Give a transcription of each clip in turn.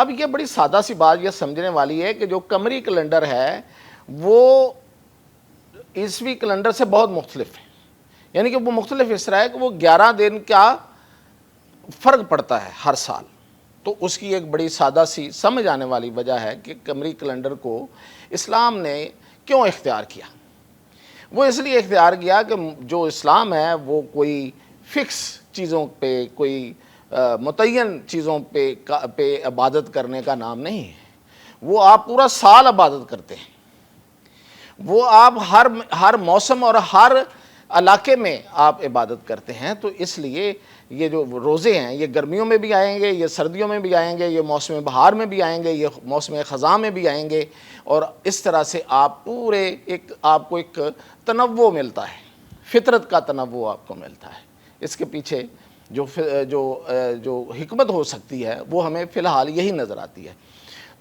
اب یہ بڑی سادہ سی بات یہ سمجھنے والی ہے کہ جو قمری کیلنڈر ہے وہ عیسوی کیلنڈر سے بہت مختلف ہے، یعنی کہ وہ مختلف اس طرح ہے کہ وہ 11 دن کا فرق پڑتا ہے ہر سال. تو اس کی ایک بڑی سادہ سی سمجھ آنے والی وجہ ہے کہ قمری کیلنڈر کو اسلام نے کیوں اختیار کیا. وہ اس لیے اختیار کیا کہ جو اسلام ہے وہ کوئی فکس چیزوں پہ، کوئی متعین چیزوں پہ عبادت کرنے کا نام نہیں ہے. وہ آپ پورا سال عبادت کرتے ہیں، وہ آپ ہر موسم اور ہر علاقے میں آپ عبادت کرتے ہیں. تو اس لیے یہ جو روزے ہیں یہ گرمیوں میں بھی آئیں گے، یہ سردیوں میں بھی آئیں گے، یہ موسم بہار میں بھی آئیں گے، یہ موسم خزاں میں بھی آئیں گے، اور اس طرح سے آپ پورے آپ کو ایک تنوع ملتا ہے، فطرت کا تنوع آپ کو ملتا ہے. اس کے پیچھے جو حکمت ہو سکتی ہے وہ ہمیں فی الحال یہی نظر آتی ہے.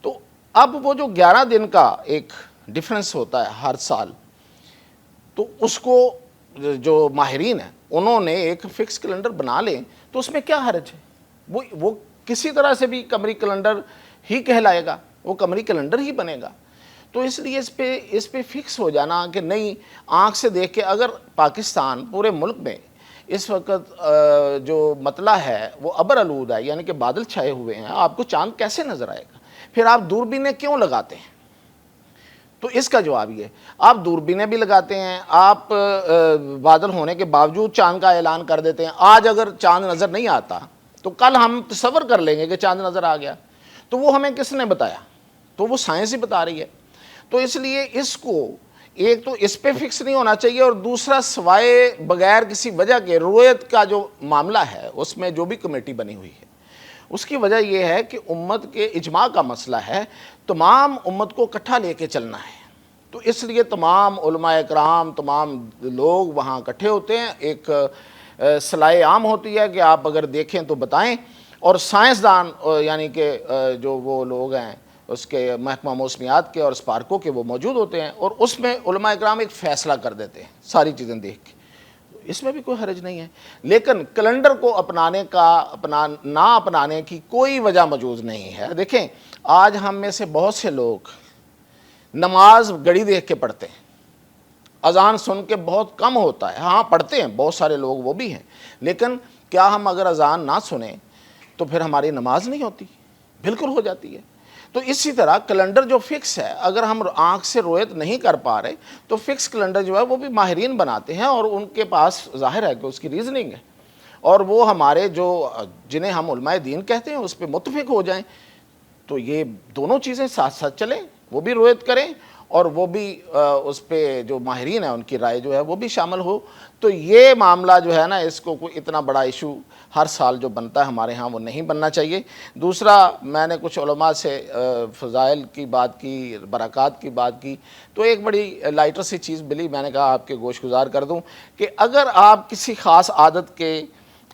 تو اب وہ جو 11 دن کا ایک ڈفرنس ہوتا ہے ہر سال، تو اس کو جو ماہرین ہیں انہوں نے ایک فکس کیلنڈر بنا لیں تو اس میں کیا حرج ہے. وہ کسی طرح سے بھی قمری کیلنڈر ہی کہلائے گا، وہ قمری کیلنڈر ہی بنے گا. تو اس لیے اس پہ فکس ہو جانا کہ نہیں، آنکھ سے دیکھ کے اگر پاکستان پورے ملک میں اس وقت جو مطلع ہے وہ ابر آلود ہے، یعنی کہ بادل چھائے ہوئے ہیں، آپ کو چاند کیسے نظر آئے گا؟ پھر آپ دوربینیں کیوں لگاتے ہیں؟ تو اس کا جواب یہ، آپ دوربینیں بھی لگاتے ہیں، آپ بادل ہونے کے باوجود چاند کا اعلان کر دیتے ہیں. آج اگر چاند نظر نہیں آتا تو کل ہم تصور کر لیں گے کہ چاند نظر آ گیا. تو وہ ہمیں کس نے بتایا؟ تو وہ سائنس ہی بتا رہی ہے. تو اس لیے اس کو ایک تو اس پہ فکس نہیں ہونا چاہیے، اور دوسرا سوائے بغیر کسی وجہ کے رؤیت کا جو معاملہ ہے اس میں جو بھی کمیٹی بنی ہوئی ہے اس کی وجہ یہ ہے کہ امت کے اجماع کا مسئلہ ہے، تمام امت کو اکٹھا لے کے چلنا ہے. تو اس لیے تمام علماء اکرام، تمام لوگ وہاں اکٹھے ہوتے ہیں، ایک صلاح عام ہوتی ہے کہ آپ اگر دیکھیں تو بتائیں، اور سائنسدان یعنی کہ جو وہ لوگ ہیں اس کے محکمہ موسمیات کے اور اسپارکو کے وہ موجود ہوتے ہیں، اور اس میں علماء اکرام ایک فیصلہ کر دیتے ہیں ساری چیزیں دیکھ کے. اس میں بھی کوئی حرج نہیں ہے. لیکن کیلنڈر کو نہ اپنانے کی کوئی وجہ موجود نہیں ہے. دیکھیں آج ہم میں سے بہت سے لوگ نماز گھڑی دیکھ کے پڑھتے ہیں، اذان سن کے بہت کم ہوتا ہے. ہاں پڑھتے ہیں بہت سارے لوگ، وہ بھی ہیں، لیکن کیا ہم اگر اذان نہ سنیں تو پھر ہماری نماز نہیں ہوتی؟ بالکل ہو جاتی ہے. تو اسی طرح کیلنڈر جو فکس ہے، اگر ہم آنکھ سے رویت نہیں کر پا رہے تو فکس کیلنڈر جو ہے وہ بھی ماہرین بناتے ہیں، اور ان کے پاس ظاہر ہے کہ اس کی ریزننگ ہے، اور وہ ہمارے جنہیں ہم علماء دین کہتے ہیں اس پہ متفق ہو جائیں. تو یہ دونوں چیزیں ساتھ ساتھ چلیں، وہ بھی رویت کریں اور وہ بھی اس پہ جو ماہرین ہیں ان کی رائے جو ہے وہ بھی شامل ہو. تو یہ معاملہ جو ہے نا، اس کو کوئی اتنا بڑا ایشو ہر سال جو بنتا ہے ہمارے ہاں وہ نہیں بننا چاہیے. دوسرا، میں نے کچھ علماء سے فضائل کی بات کی، برکات کی بات کی، تو ایک بڑی لائٹر سی چیز ملی، میں نے کہا آپ کے گوش گزار کر دوں کہ اگر آپ کسی خاص عادت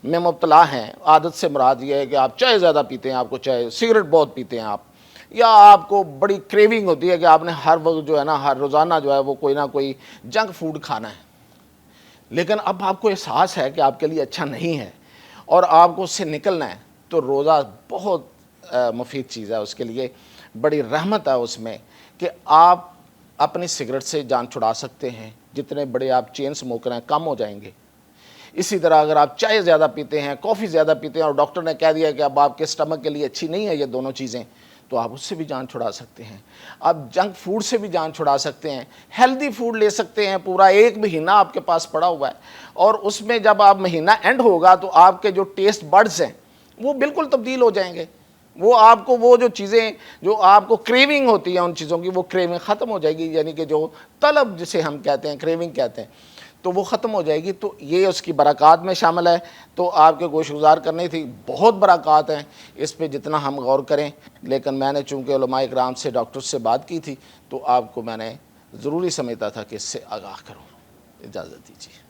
میں مبتلا ہیں، عادت سے مراد یہ ہے کہ آپ چائے زیادہ پیتے ہیں، آپ کو چائے، سگریٹ بہت پیتے ہیں آپ، یا آپ کو بڑی کریونگ ہوتی ہے کہ آپ نے ہر وقت جو ہے نا، ہر روزانہ جو ہے وہ کوئی نہ کوئی جنک فوڈ کھانا ہے، لیکن اب آپ کو احساس ہے کہ آپ کے لیے اچھا نہیں ہے اور آپ کو اس سے نکلنا ہے، تو روزہ بہت مفید چیز ہے اس کے لیے. بڑی رحمت ہے اس میں کہ آپ اپنی سگریٹ سے جان چھڑا سکتے ہیں. جتنے بڑے آپ چین اسموکر ہیں کم ہو جائیں گے. اسی طرح اگر آپ چائے زیادہ پیتے ہیں، کافی زیادہ پیتے ہیں، اور ڈاکٹر نے کہہ دیا کہ اب آپ کے اسٹمک کے لیے اچھی نہیں ہے یہ دونوں چیزیں، تو آپ اس سے بھی جان چھڑا سکتے ہیں. آپ جنک فوڈ سے بھی جان چھڑا سکتے ہیں. ہیلدی فوڈ لے سکتے ہیں. پورا ایک مہینہ آپ کے پاس پڑا ہوا ہے، اور اس میں جب آپ مہینہ اینڈ ہوگا تو آپ کے جو ٹیسٹ بڈز ہیں وہ بالکل تبدیل ہو جائیں گے. وہ آپ کو وہ جو چیزیں جو آپ کو کریونگ ہوتی ہے ان چیزوں کی، وہ کریونگ ختم ہو جائے گی، یعنی کہ جو طلب جسے ہم کہتے ہیں، کریونگ کہتے ہیں، تو وہ ختم ہو جائے گی. تو یہ اس کی برکات میں شامل ہے. تو آپ کے گوش گزار کرنی تھی. بہت برکات ہیں اس پہ جتنا ہم غور کریں، لیکن میں نے چونکہ علماء اکرام سے، ڈاکٹر سے بات کی تھی، تو آپ کو میں نے ضروری سمجھتا تھا کہ اس سے آگاہ کروں. اجازت دیجیے.